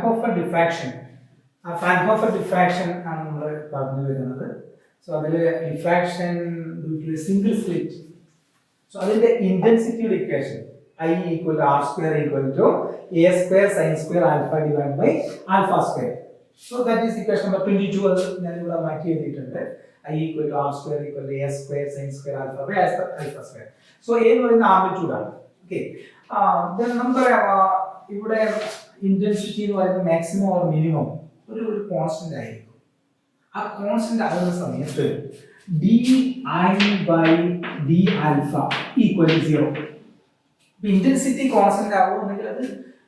ഫ്രാൻഹോഫർ diffraction. ആ ഫ്രാൻഹോഫർ diffraction ആണ് നമ്മൾ പറഞ്ഞു വരുന്നത്. സോ അതിൽ ഡിഫ്രാക്ഷൻ സിംഗിൾ സ്ലിറ്റ്. സോ അതിന്റെ ഇന്റൻസിറ്റിയുടെ equation I equal to R square equal to A square sin square alpha divided by alpha square. So that is equation number 22. അത് ഞാൻ ഇവിടെ മാറ്റി എഴുതിയിട്ടുണ്ട്. I equal to R square equal to A square sin square alpha by alpha square. So A എന്ന് പറയുന്ന amplitude ആണ്. Okay. then നമുക്കറിയാം ഇവിടെ ഇന്റൻസിറ്റി എന്ന് പറയുന്നത് മാക്സിമം ഓർ മിനിമം ഒരു കോൺസ്റ്റന്റ് ആയിരിക്കും. ആ കോൺസ്റ്റന്റ് ആകുന്ന സമയത്ത് di by d alpha equal to 0. Intensity constant ആവുകയാണെങ്കിൽ അത്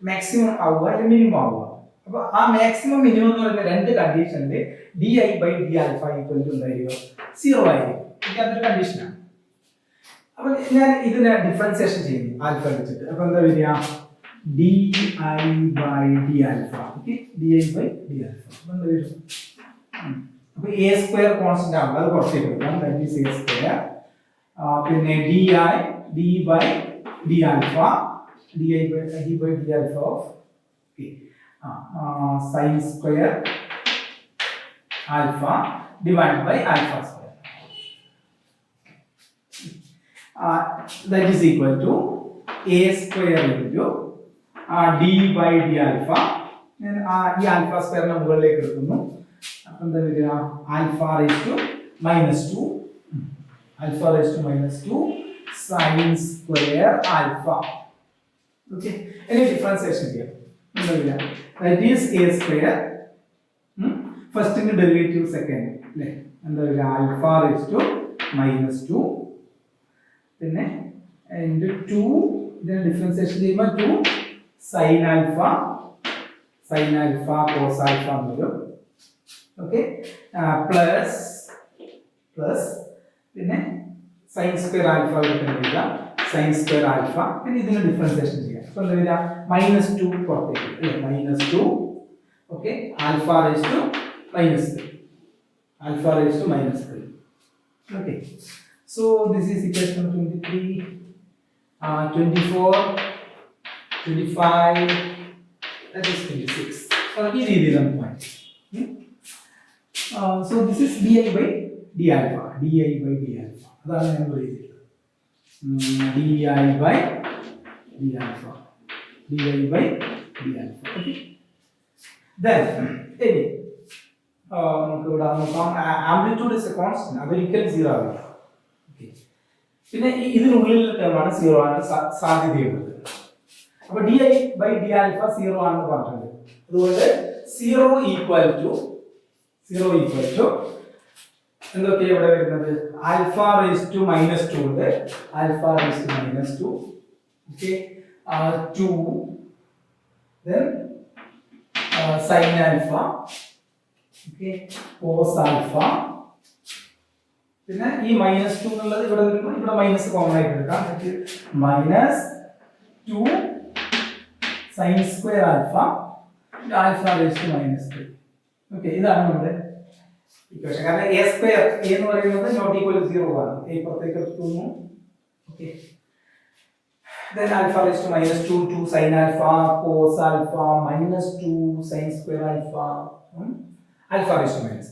മാക്സിമം ആവുക അല്ലെങ്കിൽ മിനിമം ആവുക. അപ്പൊ ആ മാക്സിമം മിനിമം എന്ന് പറയുന്ന രണ്ട് കണ്ടീഷനിൽ D I by D alpha equal to എന്തായിരിക്കും? 0 ആയിരിക്കും. അതൊരു കണ്ടീഷനാണ്. അപ്പൊ ഞാൻ ഇതിനെ ഡിഫറൻസിയേഷൻ ചെയ്യുന്നു ആൽഫ വെച്ചിട്ട്. അപ്പൊ എന്താ വരിക? D I by D alpha. Okay, D I by D alpha. അപ്പൊ എന്താ വരും? അപ്പൊ എ സ്ക്വയർ കോൺസ്റ്റന്റ് ആവുക, അത് കുറച്ചേക്ക് കൊടുക്കാം. That is a square. പിന്നെ D by d alpha di by d alpha of sin square alpha divided by alpha square, that is equal to a square into d by d alpha. ഞാൻ ഈ alpha സ്ക്വയറിനെ മുകളിലേക്ക് എടുക്കുന്നു. അപ്പം എന്താ വരിക? Alpha raise to -2 alpha raise to -2 sin square alpha. Okay, any differentiation here? That is a square. First in the derivative, second. And the alpha raised to -2. Then and 2. Then differentiation given to sin alpha cos alpha. Okay, plus then sin square alpha എടുക്കുന്നില്ല, sin square alpha. പിന്നെ ഇതിനെ differentiation ചെയ്യാം. അപ്പോൾ എന്താ വരിക? -2 പുറത്തേക്ക് അല്ലേ? -2. Okay, alpha raise to -3. Alpha raise to -3. Okay, so this is equation number 23, 24, 25, that is 26. ഈ രീതിയിലാണ് point. So this is di by d alpha, di by d alpha. അതാണ് ഞാൻ പറയുന്നത്. di by d alpha, di by d alpha. Okay, then നമുക്ക് ഇവിടെ നോക്കാം. Amplitude is A constant, അതൊരിക്കലും 0 ആവില്ല. ഓക്കെ, പിന്നെ ഇതിനുള്ളിലെ ടേമാണ് 0 ആണ് സാധ്യതയുള്ളത്. അപ്പൊ di by d alpha 0 ആണെന്ന് പറഞ്ഞിട്ടുണ്ട്. അതുകൊണ്ട് 0 ഈക്വൽ ടു എന്തൊക്കെ ഇവിടെ വരുന്നത്? ആൽഫ റേസ് ടു -2 ഉണ്ട്. Alpha raise to -2. Okay, 2 then sin alpha. Okay, cos alpha. പിന്നെ ഈ -2 എന്നുള്ളത് ഇവിടെ വരുമ്പോൾ ഇവിടെ മൈനസ് കോമൺ ആയിട്ട് എടുക്കാം. -2 sin square alpha alpha raise to -3. Okay, ഇതാണ് നമ്മുടെ ഇക്വേഷൻ. കാരണം a സ്ക്വയർ എന്ന് പറയുന്നത് നോട്ട് ഈക്വൽ ടു 0 ആണ്. a പുറത്തേക്ക് എടുക്കുന്നു. Okay, then alpha raised to -2 2 sin alpha cos alpha -2 sin square alpha alpha raised to -3.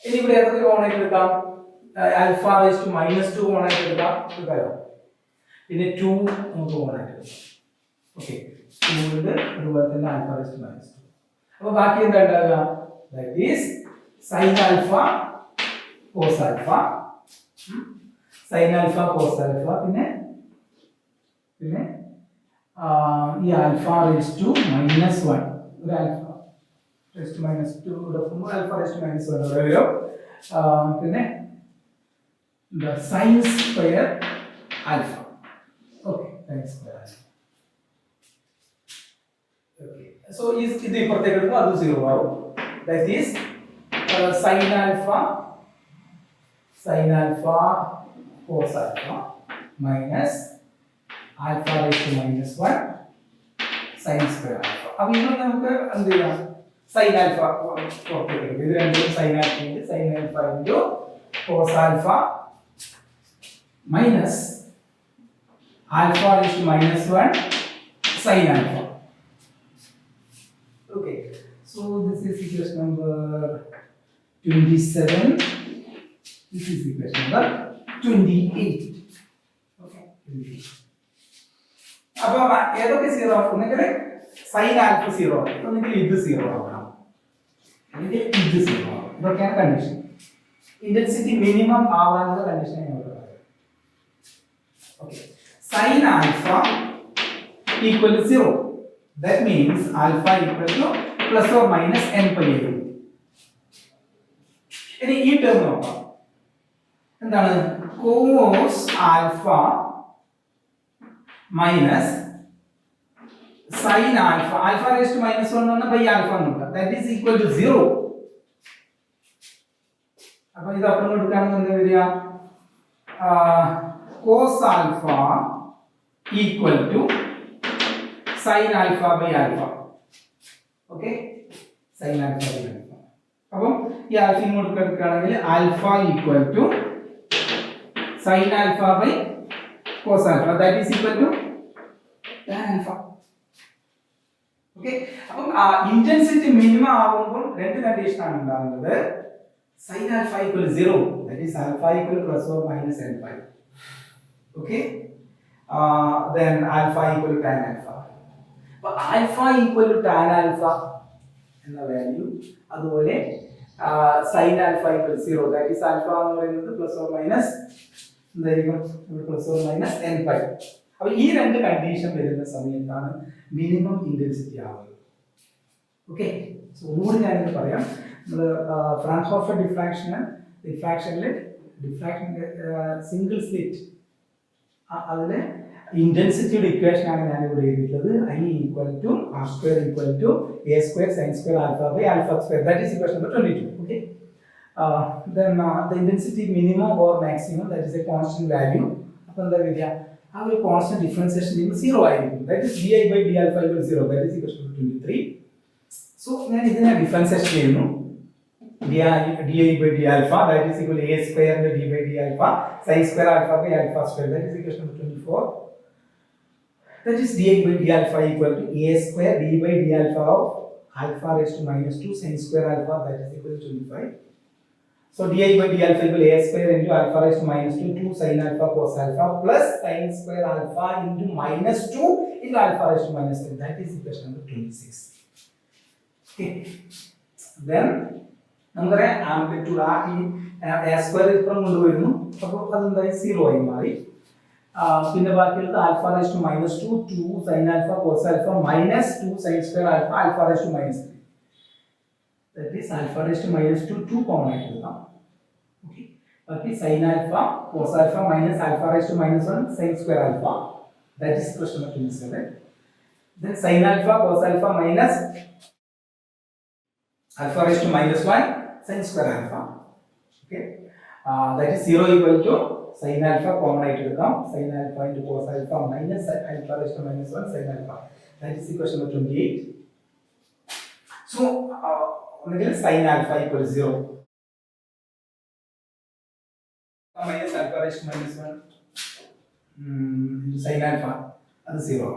ഇനി ഇവിടെ ഏതൊക്കെ കോമൺ ആയിട്ട് എടുക്കാം? ആൽഫ റേസ് ടു -2 കോമൺ ആയിട്ട് എടുക്കാം. പിന്നെ 2 നമുക്ക് കോമൺ ആയിട്ട് എടുക്കാം. ഓക്കെ, 2 ഉണ്ട്. അതുപോലെ തന്നെ ആൽഫ റേസ് ടു -2. അപ്പോൾ ബാക്കി എന്താ ഉണ്ടാവുക? That is sin alpha cos alpha, sin alpha cos alpha. പിന്നെ ഈ ആൽഫ റേസ് ടു -1, ഒരു ആൽഫ റേസ് ടു -2 എടുക്കുമ്പോൾ ആൽഫ റേസ് ടു -1 വരും. പിന്നെ sin square alpha. Okay, sin square alpha. Okay, so ഇത് ഇപ്പുറത്തേക്ക് എടുക്കുമ്പോൾ അത് 0 ആവും. That is sin alpha cos alpha minus alpha raised to -1 sin square alpha. അപ്പോൾ ഇവിടെ നമുക്ക് എന്ത് ചെയ്യാം? sin alpha പുറത്തേക്ക് എടുക്കും. ഇത് രണ്ടും sin alpha into cos alpha minus alpha raised to -1 sin alpha. Okay, so this is equation number 27. This is equation number 28. Okay, 28. അപ്പോൾ ഏതൊക്കെ സീറോ ഒന്നെങ്കിൽ സൈൻ ആൽഫ സീറോ ഒന്നെങ്കിൽ ഇത് സീറോ ആവണം അല്ലെങ്കിൽ ഇത് സീറോ ആവണം. ഇതൊക്കെയാണ് കണ്ടീഷൻ. ഇന്റൻസിറ്റി മിനിമം ആവാനുള്ള കണ്ടീഷൻ ഞാൻ ഇവിടെ പറയാം. Okay, sine alpha equal to zero. That means alpha equal to plus or minus n pi ആയിരിക്കും. ഇനി ഈ ടേം നോക്കാം. എന്താണ്? Cos alpha minus sine alpha, alpha raise to minus 1 ആണ് ബൈ ആൽഫ എന്നുണ്ട്. That is equal to 0. അപ്പോൾ ഇത് അപ്പുറം എടുക്കുകയാണെങ്കിൽ എന്താ വരിക? Cos alpha equal to sine alpha by alpha. Okay, sine alpha by alpha. അപ്പം ഈ ആൽഫ ഇങ്ങോട്ട് എടുക്കുകയാണെങ്കിൽ alpha equal to sine alpha by cos alpha. That is equal to tan alpha. Okay, അപ്പം ഇന്റൻസിറ്റി മിനിമം ആവുമ്പോൾ രണ്ട് condition ആണ് ഉണ്ടാകുന്നത്. sin alpha equal 0, that is alpha equal plus or minus n pi. Okay, then alpha equal to tan alpha. But alpha equal to tan alpha എന്ന value, അതുപോലെ sin alpha equal 0, that is alpha എന്ന് പറയുന്നത് plus or minus എന്തായിരിക്കും? plus or minus n pi. അപ്പോൾ ഈ രണ്ട് condition വരുന്ന സമയത്താണ് മിനിമം ഇന്റൻസിറ്റി ആവുന്നത്. ഓക്കെ, സോ ഒന്നുകൂടി ഞാനിത് പറയാം. നമ്മൾ ഫ്രാൻഹോഫർ ഡിഫ്രാക്ഷനിൽ സിംഗിൾ സ്ലിറ്റ് അതിൽ ഇന്റൻസിറ്റിയുടെ ഇക്വേഷൻ ആണ് ഞാൻ ഇവിടെ എഴുതിയിട്ടുള്ളത്. I equal to r square equal to a square sin square alpha by alpha square. That is equation number 22. Okay, then the intensity minimum or maximum, that is a constant value. അപ്പോൾ എന്താ വരിക? ആ ഒരു constant differentiation ചെയ്യുമ്പോൾ 0 ആയിരിക്കും. That is di by d alpha equal 0. That is equation number 23. So ഞാൻ ഇതിനെ differentiation ചെയ്യുന്നു. di by d alpha, that is equal to a square and d by d alpha sin square alpha by alpha square. That is equation number 24. That is di by d alpha equal to a square d by d alpha of alpha raised to minus 2 sin square alpha, that is equal to 25. So di by d alpha equal a square into alpha raised to minus 2 sin alpha cos alpha plus sin square alpha into minus 2 into alpha raised to minus 3. That is equation number 26. Okay, then നമ്മുടെ amplitude a square ഇപ്പുറം കൊണ്ടുവരുന്നു. അപ്പോൾ അതെന്തായി? 0 ആയി മാറി. പിന്നെ ബാക്കിയുള്ളത് alpha raise to minus 2 sine alpha cos alpha minus 2 sine square alpha alpha raise to minus 3. That is alpha raise to minus 2 common ആയിട്ട് എടുക്കാം. ഓക്കെ, ബാക്കി sine alpha cos alpha minus alpha raise to minus 1 sine square alpha. That is equation number 27. Then sine alpha cos alpha minus alpha raised to minus 1 sin square alpha. Okay, that is 0 equal to sin alpha common ആയിട്ട് എടുക്കാം. sin alpha into cos alpha minus alpha raised to minus 1 sin alpha. That is equation number 28. So ഒന്നുകിൽ sin alpha equal to 0 minus alpha raised to minus 1 sin alpha, അത് 0.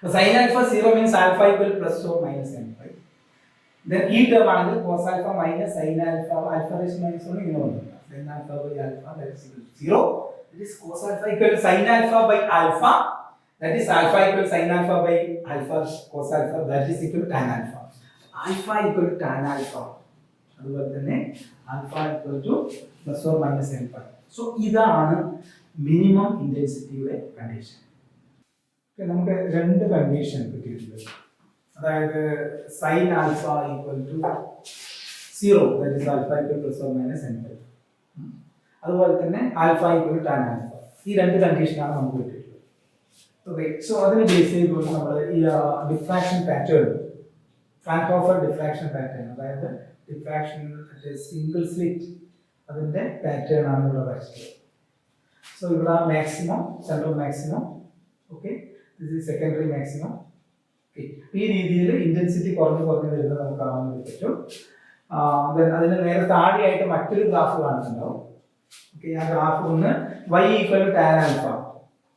So sin alpha 0 means alpha equal plus or minus n pi. Then ഈ term ആണെങ്കിൽ cos alpha minus sin alpha alpha raised to minus 1 ഇങ്ങനെ വന്നു. sin alpha by alpha, that is equal to 0. That is cos alpha equal to sin alpha by alpha, that is alpha equal to sin alpha by alpha cos alpha, that is equal to tan alpha. Alpha equal to tan alpha, അതുപോലെ തന്നെ alpha equal to plus or minus n pi. So ഇതാണ് minimum ഇന്റൻസിറ്റിയുടെ condition. നമുക്ക് രണ്ട് condition കിട്ടിയിട്ടുണ്ട്. അതായത് sin alpha equal to 0, that is alpha equal plus or minus n pi. അതുപോലെ തന്നെ alpha equal to tan alpha. ഈ രണ്ട് കണ്ടീഷനാണ് നമുക്ക് കിട്ടിയിട്ടുള്ളത്. ഓക്കെ, സോ അതിനെ ബേസ് ചെയ്തുകൊണ്ട് നമ്മൾ ഈ ഡിഫ്രാക്ഷൻ പാറ്റേൺ, ഫ്രാൻഹോഫർ ഡിഫ്രാക്ഷൻ പാറ്റേൺ, അതായത് ഡിഫ്രാക്ഷൻ സിംഗിൾ സ്ലിറ്റ്, അതിന്റെ പാറ്റേൺ ആണ് ഇവിടെ വരച്ചത്. സോ ഇവിടെ maximum, central maximum, okay, this is secondary maximum. ഈ രീതിയിൽ ഇന്റൻസിറ്റി കുറഞ്ഞു വരുന്നത് നമുക്ക് കാണാൻ പറ്റും. അതിന് നേരെ താഴെയായിട്ട് മറ്റൊരു ഗ്രാഫ് കാണുന്നുണ്ടാവും. ഓക്കെ, ആ ഗ്രാഫ് ഒന്ന് y equal to tan alpha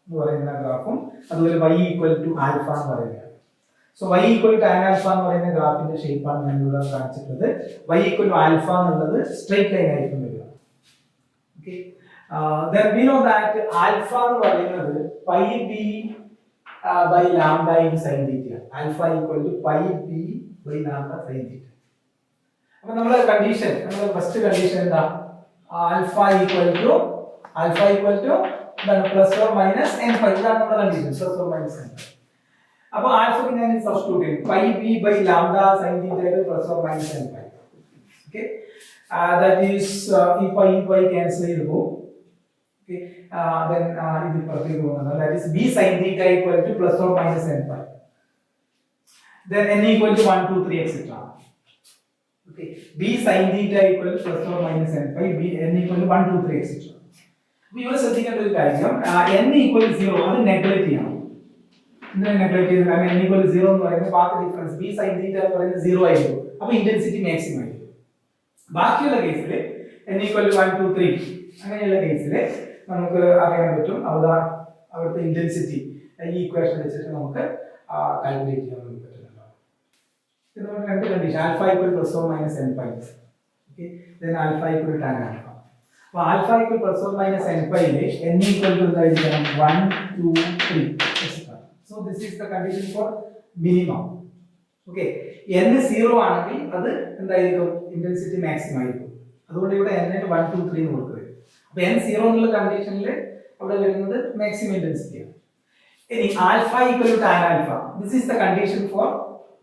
എന്ന് പറയുന്ന ഗ്രാഫും അതുപോലെ y ഈക്വൽ ടു ആൽഫ എന്ന് പറയുന്നത്. So y equal tan alpha എന്ന് പറയുന്ന ഗ്രാഫിന്റെ ഷേപ്പാണ് ഞാൻ ഇവിടെ കാണിച്ചിട്ടുള്ളത്. y ഈക്വൽ ആൽഫ എന്നുള്ളത് സ്ട്രെയിറ്റ് ലൈൻ ആയിരിക്കും വരിക. Okay, then we know that alpha എന്ന് പറയുന്നത് pi B by lambda in sine theta. Alpha equal to pi B by lambda sine theta. അപ്പോൾ നമ്മുടെ കണ്ടീഷൻ, നമ്മുടെ ഫസ്റ്റ് കണ്ടീഷൻ എന്താ? Alpha equal to plus or minus n pi. ഇതാണ് നമ്മുടെ condition, plus or minus n. അപ്പോൾ ആൽഫക്ക് ഞാൻ substitute ചെയ്യും, pi B by lambda sine theta plus or minus n pi. Okay, that is ഈ pi cancel ചെയ്ത് പോകും. ഓക്കെ, then ഇത് പുറത്തേക്ക് പോകുന്നത്, that is b sin theta equal to plus or minus n pi. Then n equal to 1 2 3 etc. Okay, b sin theta equal to plus or minus n pi, b n equal to 1 2 3 etc. അപ്പോൾ ഇവിടെ ശ്രദ്ധിക്കേണ്ട ഒരു കാര്യം, n equal to 0 അത് neglect ചെയ്യണം. എന്തിനാണ് neglect ചെയ്യുന്നത്? കാരണം n equal to 0 എന്ന് പറയുന്നത് path difference b sin theta എന്ന് പറയുന്നത് 0 ആയിരിക്കും. അപ്പോൾ ഇന്റൻസിറ്റി മാക്സിമം ആയിരിക്കും. ബാക്കിയുള്ള കേസിൽ n equal to 1 2 3 അങ്ങനെയുള്ള കേസിൽ നമുക്ക് അറിയാൻ പറ്റും അവിടുത്തെ ഇന്റൻസിറ്റി ഈ ഇക്വേഷൻ വെച്ചിട്ട് നമുക്ക് കാൽക്കുലേറ്റ് ചെയ്യാൻ പറ്റുന്നുണ്ടാവും. ഇത് നമ്മൾ രണ്ട് condition, alpha equal plus or minus n pi. Okay, then alpha equal tan alpha. അപ്പോൾ alpha equal plus or minus n പൈയിൽ n ഈക്വൽ ടു എന്തായിരിക്കണം? 1 2 3 etc. So this is the condition for minimum. Okay, n 0 ആണെങ്കിൽ അത് എന്തായിരിക്കും? Intensity maximum ആയിരിക്കും. അതുകൊണ്ട് ഇവിടെ n ന് 1 2 3 എന്ന് കൊടുക്കുക. അപ്പോൾ n 0 എന്നുള്ള കണ്ടീഷനിൽ അവിടെ വരുന്നത് മാക്സിമം ഇന്റൻസിറ്റിയാണ്. ഇനി alpha equal to tan alpha, this is the condition for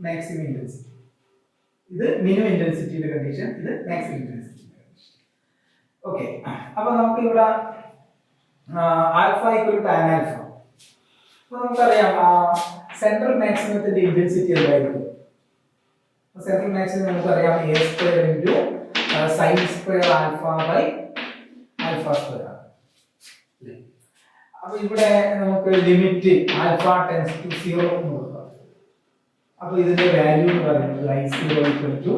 maximum intensity. ഇത് മിനിമം ഇന്റൻസിറ്റിയുടെ കണ്ടീഷൻ, ഇത് മാക്സിമം ഇന്റൻസിറ്റിയുടെ കണ്ടീഷൻ. ഓക്കെ, അപ്പോൾ നമുക്ക് ഇവിടെ alpha equal to tan alpha. അപ്പോൾ നമുക്കറിയാം സെൻട്രൽ മാക്സിമത്തിന്റെ ഇന്റൻസിറ്റി എന്തായിരിക്കും? സെൻട്രൽ മാക്സിമം നമുക്കറിയാം a square into sine square alpha by alpha square ആണ്. അപ്പോൾ ഇവിടെ നമുക്ക് ലിമിറ്റ് ആൽഫ ടെൻസ് ടു 0 എന്ന് കൊടുക്കാം. അപ്പോൾ ഇതിന്റെ വാല്യൂ എന്ന് പറയുന്നത് I0 equal to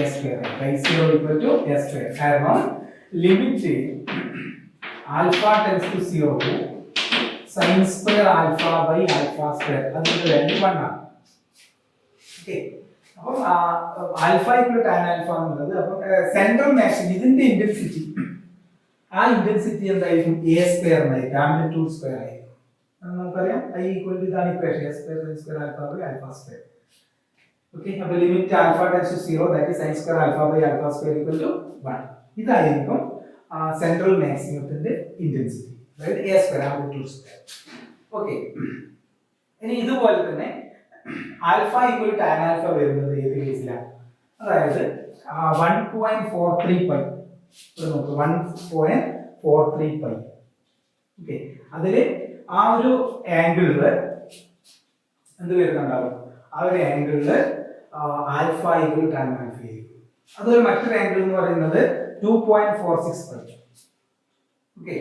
a square. I0 equal to a square. കാരണം limit alpha tends to 0 sine square alpha by alpha square, അതിന്റെ വാല്യൂ 1 ആണ്. ഓക്കെ, അപ്പോൾ alpha equal to tan alpha എന്നുള്ളത്, അപ്പോൾ സെൻട്രൽ മാക്സിമം ഇതിന്റെ ഇന്റൻസിറ്റി, ആ ഇന്റൻസിറ്റി എന്തായിരിക്കും? a square എന്നായിരിക്കും, ആംപ്ലിറ്റ്യൂഡ് സ്ക്വയർ ആയിരിക്കും. നമുക്കറിയാം I ഈക്വൽ ടു ഇതാണ് equation, a square sin square alpha by alpha square. Okay, അപ്പോൾ limit alpha tends to 0 that is sin square alpha by alpha square equal to 1. ഇതായിരിക്കും central മാക്സിമത്തിന്റെ intensity, അതായത് a square amplitude square. Okay, ഇനി ഇതുപോലെ തന്നെ alpha equal to tan alpha വരുന്നത് ഏത് കേസിലാണ്? അതായത് 1.43 പൈ. നോക്ക് 1.43 പൈ. ഓക്കെ, അതിൽ ആ ഒരു ആംഗിളില് എന്ത് വരുന്നുണ്ടാവും? ആ ഒരു ആംഗിളില് ആൽഫ ഈക്വൽ ടാൻ ആൽഫ ആയിരിക്കും. അതൊരു മറ്റൊരു ആംഗിൾ എന്ന് പറയുന്നത് 2.46 പൈ. Okay,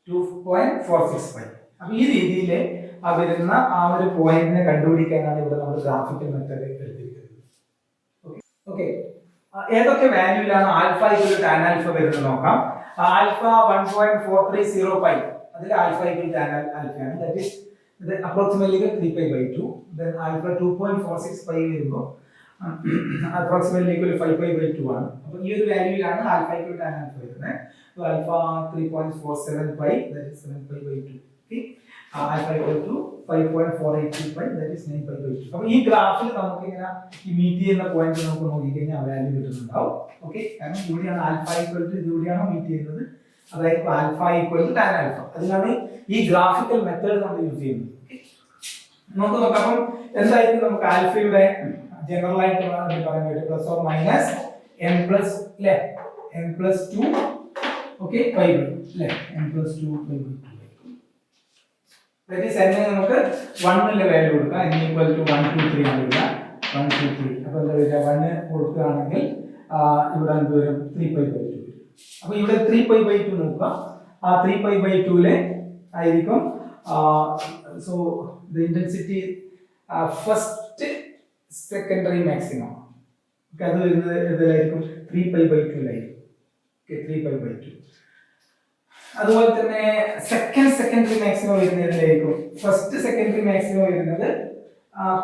2.46 pi. അപ്പൊ ഈ രീതിയിൽ വരുന്ന ആ ഒരു പോയിന്റിനെ കണ്ടുപിടിക്കാനാണ് ഇവിടെ നമ്മൾ ഗ്രാഫിക്കൽ മെത്തേഡ് എടുത്തിരിക്കുന്നത്. ഓക്കെ, ഏതൊക്കെ വാല്യൂലാണ് alpha equal to tan alpha വരുന്നത് നോക്കാം. ആൽഫ 1.430 പൈ, അതിൽ ആൽഫ ഈക്വൽ ടാൻ ആൽഫയാണ്, that is approximately 3π/2. Then alpha 2.46 pi വരുമ്പോൾ അപ്രോക്സിമേറ്റ്ലി ഈക്വൽ 5π/2 ആണ്. അപ്പോൾ ഈ ഒരു വാല്യൂയിലാണ് ആൽഫ ഈക്വൽ ടാൻ ആൽഫ വരുന്നത്. So alpha 3.47 pi, that is 7π/2. Okay, alpha equal to 5.482 pi, that is 9π/2. അപ്പോൾ ഈ ഗ്രാഫിൽ നമുക്ക് ഇങ്ങനെ ഈ മീറ്റ് ചെയ്യുന്ന പോയിന്റ് നമുക്ക് നോക്കിക്കഴിഞ്ഞാൽ വാല്യൂ കിട്ടുന്നുണ്ടാവും. ഓക്കെ, കാരണം ഇവിടെയാണ് ആൽഫ ഈക്വൽ ടു, ഇവിടെയാണ് മീറ്റ് ചെയ്യുന്നത്, അതായത് alpha equal to tan alpha. അതിനാണ് ഈ ഗ്രാഫിക്കൽ മെത്തേഡ് നമ്മൾ യൂസ് ചെയ്യുന്നത്. നമുക്ക് നോക്കാം. അപ്പം എന്തായിരിക്കും നമുക്ക് ആൽഫയുടെ ജനറൽ ആയിട്ട് പറയാൻ പറ്റും? Plus or minus n plus അല്ലേ, n പ്ലസ് 2 ഓക്കെ പൈ അല്ലേ, n plus 2 pi. That is n നമുക്ക് 1 ന്റെ വാല്യൂ കൊടുക്കാം. n ഈക്വൽ ടു 1 2 3 ആണ് വരിക. 1 2 3. അപ്പോൾ എന്താ വരിക? 1 കൊടുക്കുകയാണെങ്കിൽ ഇവിടെ എന്ത് വരും? 3π/2 വരും. അപ്പോൾ ഇവിടെ 3π/2 നോക്കുക. ആ 3π/2 ആയിരിക്കും. So the intensity first secondary maximum, അത് വരുന്നത് ഇതിലായിരിക്കും 3π/2 ഓക്കെ, 3π/2. അതുപോലെ തന്നെ സെക്കൻഡറി മാക്സിമം വരുന്നതിലായിരിക്കും. ഫസ്റ്റ് സെക്കൻഡറി മാക്സിമം വരുന്നത്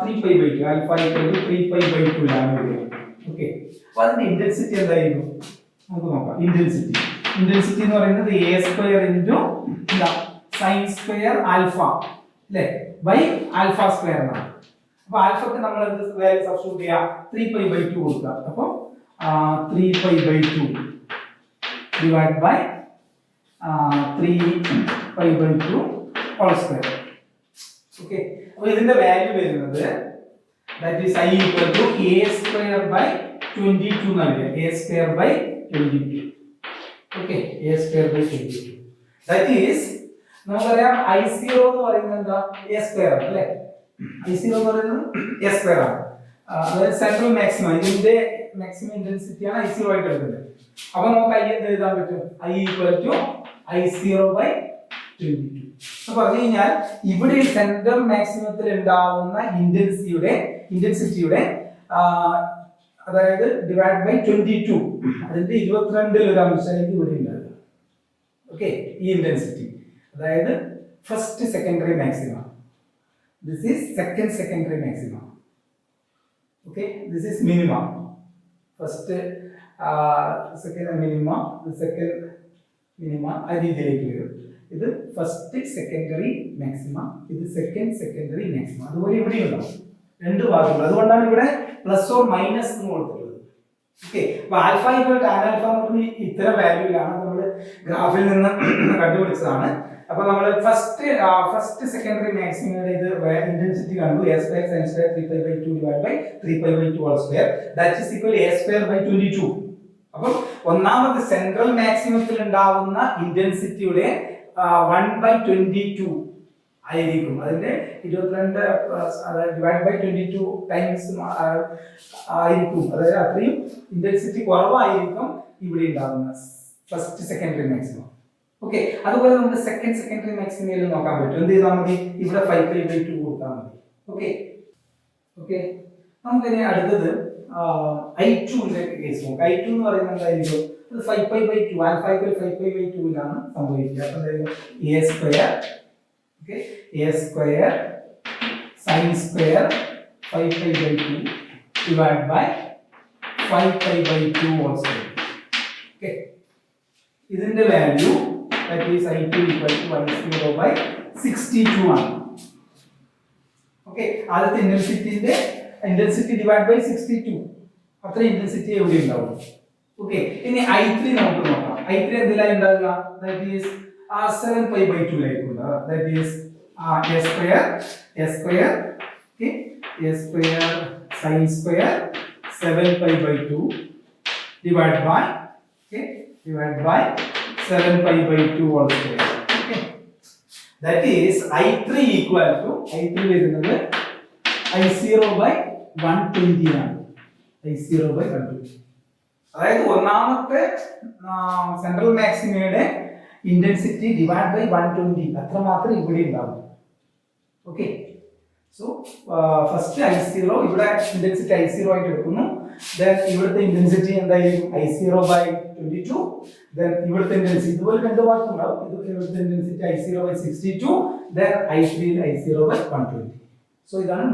3π/2 ആൽഫ ഈക്വൽ ടു 3π/2 ലാണ് വരിക. ഓക്കെ, അപ്പൊ അതിന്റെ ഇന്റൻസിറ്റി എന്തായിരുന്നു നമുക്ക് നോക്കാം. ഇന്റൻസിറ്റി എന്ന് പറയുന്നത് a² സൈൻ സ്ക്വയർ ആൽഫ അല്ലേ ബൈ ആൽഫ സ്ക്വയർ എന്നാണ്. അപ്പൊ ആൽഫക്ക് നമ്മൾ എന്ത് വാല്യൂ സബ്സ്റ്റിറ്റ്യൂട്ട് ചെയ്യാം? 3π/2 കൊടുക്കുക. അപ്പോൾ 3π/2 divide by 3π/2 whole square. Okay, അപ്പോൾ ഇതിന്റെ വാല്യൂ വരുന്നത് that is I equal to a²/22 എന്നാണ് വരിക. a²/22. Okay, a²/22. that is നമുക്കറിയാം I0 എന്ന് പറയുന്നത് എന്താ? a² ആണ് അല്ലേ? I0 എന്ന് പറയുന്നത് a² ആണ്. അതായത് സെൻട്രൽ മാക്സിമം, ഇതിന്റെ മാക്സിമം ഇന്റൻസിറ്റി ആണ് I0 ആയിട്ട് എടുക്കുന്നത്. അപ്പൊ നമുക്ക് I എന്ത് എഴുതാൻ പറ്റും? I equal to I0/22. എന്ന് പറഞ്ഞു കഴിഞ്ഞാൽ ഇവിടെ സെൻട്രൽ മാക്സിമത്തിൽ ഉണ്ടാവുന്ന ഇന്റൻസിറ്റിയുടെ അതായത് ഡിവൈഡ് ബൈ 22, അതിന്റെ 22 ഒരു അംശം ഇവിടെ ഉണ്ടാകുക. ഓക്കെ, ഈ ഇന്റൻസിറ്റി അതായത് first secondary maximum. This is second secondary maximum. Okay, this is minimum. First second minimum, second minimum ആ രീതിയിലേക്ക് വരും. ഇത് ഫസ്റ്റ് സെക്കൻഡറി മാക്സിമം, ഇത് സെക്കൻഡ് സെക്കൻഡറി മാക്സിമം. അതുപോലെ ഇവിടെ ഉണ്ടാവും രണ്ട് ഭാഗങ്ങൾ. അതുകൊണ്ടാണ് ഇവിടെ പ്ലസ് ഓർ മൈനസ് എന്ന് കൊടുത്തിട്ടുള്ളത്. ഓക്കെ, അപ്പൊ ആൽഫ ഈക്വൽ ടാൻ ആൽഫ എന്ന് പറഞ്ഞ ഇത്തരം വാല്യൂലാണ് നമ്മൾ ഗ്രാഫിൽ നിന്ന് കണ്ടുപിടിച്ചതാണ്. അപ്പൊ നമ്മൾ ഫസ്റ്റ് സെക്കൻഡറി മാക്സിമയുടെ ഇത് ഇന്റൻസിറ്റി കണ്ടു. a² sin square 3π/2 divide by 3π/2 whole square that is equal a²/22. അപ്പോൾ ഒന്നാമത് സെൻട്രൽ മാക്സിമത്തിൽ ഉണ്ടാവുന്ന ഇന്റൻസിറ്റിയുടെ 1/22 ആയിരിക്കും. അതിന്റെ 22 ഡിവൈഡ് ബൈ 22 ടൈംസ് ആയിരിക്കും. അതായത് അത്രയും ഇന്റൻസിറ്റി കുറവായിരിക്കും ഇവിടെ ഉണ്ടാകുന്ന ഫസ്റ്റ് സെക്കൻഡറി മാക്സിമം. ഓക്കെ, അതുപോലെ നമുക്ക് സെക്കൻഡ് സെക്കൻഡറി മാക്സിമയിൽ നോക്കാൻ പറ്റും. എന്ത് ചെയ്താൽ മതി? ഇവിടെ 5π/2 കൊടുത്താൽ മതി. ഓക്കെ ഓക്കെ, നമുക്കിനി അടുത്തത് I2 കേസ് നോക്കാം. I2 എന്ന് പറയുന്നത് എന്തായിരിക്കും? അത് 5π/2 ആൽഫ ഈക്വൽ 5π/2 ലാണ് സംഭവിക്കുക. അപ്പോൾ എന്തായിരിക്കും? a² sin square 5π/2 divided by 5π/2 whole square. Okay, ഇതിന്റെ value that is I2 equal to I0/62 ആണ്. ഓക്കെ, ആദ്യത്തെ ഇന്റൻസിറ്റി ഡിവൈഡ് ബൈ 62, അത്ര ഇന്റൻസിറ്റി എവിടെ ഉണ്ടാവും. ഓക്കെ, ഇനി I3 നമുക്ക് നോക്കാം. I3 എന്തിലായി ഉണ്ടാവുക? that is 7π/2 ലായിരിക്കും ഉണ്ടാവുക. that is a² okay, a² sin square 7π/2 divided by 7π/2 whole square. Okay, that is I3 equal to വരുന്നത് I0/120 ആണ്. I0/120. അതായത് ഒന്നാമത്തെ സെൻട്രൽ മാക്സിമയുടെ ഇന്റൻസിറ്റി ഡിവൈഡ് ബൈ 120 അത്ര മാത്രമേ ഇവിടെ ഉണ്ടാവൂ. ഓക്കെ, സോ ഫസ്റ്റ് I0 ഇവിടെ ഇന്റൻസിറ്റി I0 ആയിട്ട് എടുക്കുന്നു. ദെൻ ഇവിടുത്തെ ഇന്റൻസിറ്റി എന്തായിരിക്കും? I0/22. ദെൻ ഇവിടുത്തെ ഇന്റൻസിറ്റി ഇതുപോലെ രണ്ട് ഭാഗം ഉണ്ടാവും. ഇവിടുത്തെ intensity I0/62. Then I3 I0/120. So ഇതാണ്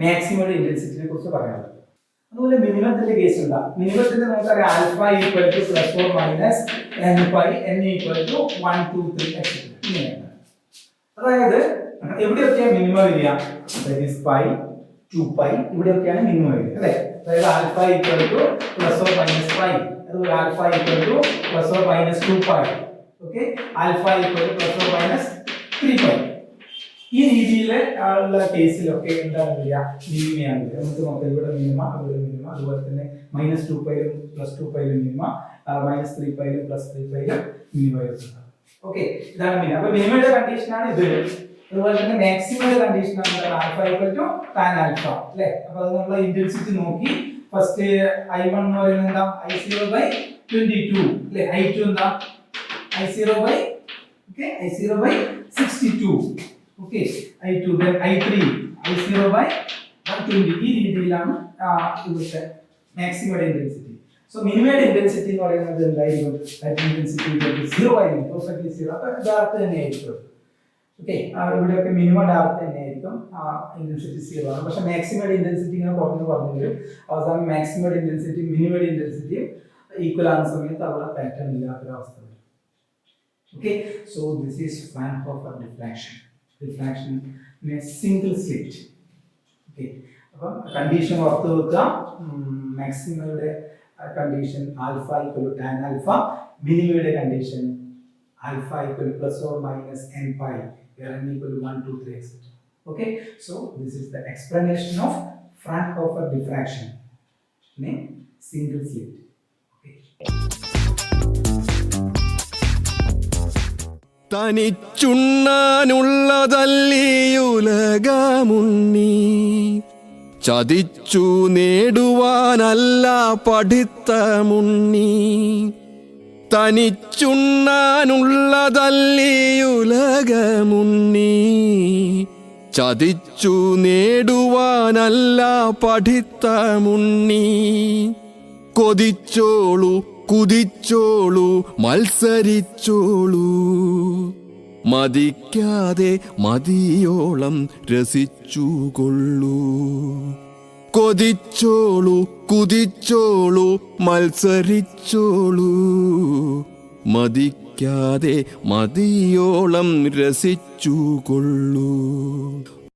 മാക്സിമം ഇന്റൻസിറ്റിയെ കുറിച്ച് പറയാനുള്ളത്. അതുപോലെ മിനിമത്തിന്റെ കേസ് ഉണ്ട്. മിനിമത്തിന്റെ നമുക്കറിയാം alpha equal to plus or minus n/, n equal to 1 2 3 ഇങ്ങനെയാണ്. അതായത് എവിടെയൊക്കെയാണ് മിനിമം വരിക? that is π 2π ഇവിടെയൊക്കെയാണ് മിനിമം വരിക അല്ലേ? അതായത് alpha equal to plus or minus π, അതുപോലെ alpha equal to plus or minus 2π, okay, alpha equal to plus or minus 3π. ഈ രീതിയിൽ ഉള്ള കേസിലൊക്കെ എന്താണ് വരിക? മിനിമയാണ്. നമുക്ക് നോക്കാം, ഇവിടെ മിനിമ, അവിടെ മിനിമ, അതുപോലെ തന്നെ -2πയിലും +2πയിലും മിനിമ, -3πയിലും +3πയിലും മിനിമ വരുന്നത്. ഓക്കെ, ഇതാണ് മിനിമം. അപ്പൊ മിനിമയുടെ കണ്ടീഷനാണ് ഇത്. അതുപോലെ തന്നെ മാക്സിമയുടെ കണ്ടീഷനാണ് alpha equal to tan alpha അല്ലേ? അപ്പൊ അത് നമ്മൾ ഇന്റൻസിറ്റി നോക്കി. ഫസ്റ്റ് I1 എന്ന് പറയുന്നത് എന്താ? I0/22 അല്ലേ? I2 എന്താ? I0/62. Okay, I2 then I3 I0/120. ഈ രീതിയിലാണ് ഇവിടുത്തെ മാക്സിമയുടെ ഇന്റൻസിറ്റി. സോ മിനിമയുടെ ഇന്റൻസിറ്റി എന്ന് പറയുന്നത് എന്തായിരിക്കും? ദാറ്റ് ഇന്റൻസിറ്റി 0 ആയിരിക്കും, പെർഫെക്റ്റ്ലി 0. അപ്പോൾ യഥാർത്ഥ തന്നെയായിരിക്കും. ഓക്കെ, ഇവിടെയൊക്കെ മിനിമം ഡാർത്ത് തന്നെയായിരിക്കും, ഇന്റൻസിറ്റി 0 ആണ്. പക്ഷെ മാക്സിമം ഇന്റൻസിറ്റി ഇങ്ങനെ കുറഞ്ഞു വരും. അവസാനം maximum intensity minimum intensity equal ആകുന്ന സമയത്ത് അവിടെ പാറ്റേൺ ഇല്ലാത്തൊരവസ്ഥ വരും. Okay, so this is Fraunhofer diffraction. Diffraction in a single slit. Okay, അപ്പം കണ്ടീഷൻ ഓർത്ത് വെക്കുക. മാക്സിമയുടെ condition alpha equal tan alpha, മിനിമയുടെ condition alpha equal plus or minus n pi, where n equal to 1, 2, 3, etc. Okay, so this is the explanation of Fraunhofer diffraction in a single slit. Okay. തനിച്ചുണ്ണാനുള്ളതല്ലിയുലകമുണ്ണി, ചതിച്ചു നേടുവാനല്ല പഠിത്തമുണ്ണി. തനിച്ചുണ്ണാനുള്ളതല്ലിയുലകമുണ്ണി, ചതിച്ചു നേടുവാനല്ല പഠിത്തമുണ്ണി. കൊതിച്ചോളൂ കുതിച്ചോളൂ മത്സരിച്ചോളൂ, മതിക്കാതെ മതിയോളം രസിച്ചുകൊള്ളൂ. കൊതിച്ചോളൂ കുതിച്ചോളൂ മത്സരിച്ചോളൂ, മതിക്കാതെ മതിയോളം രസിച്ചുകൊള്ളൂ.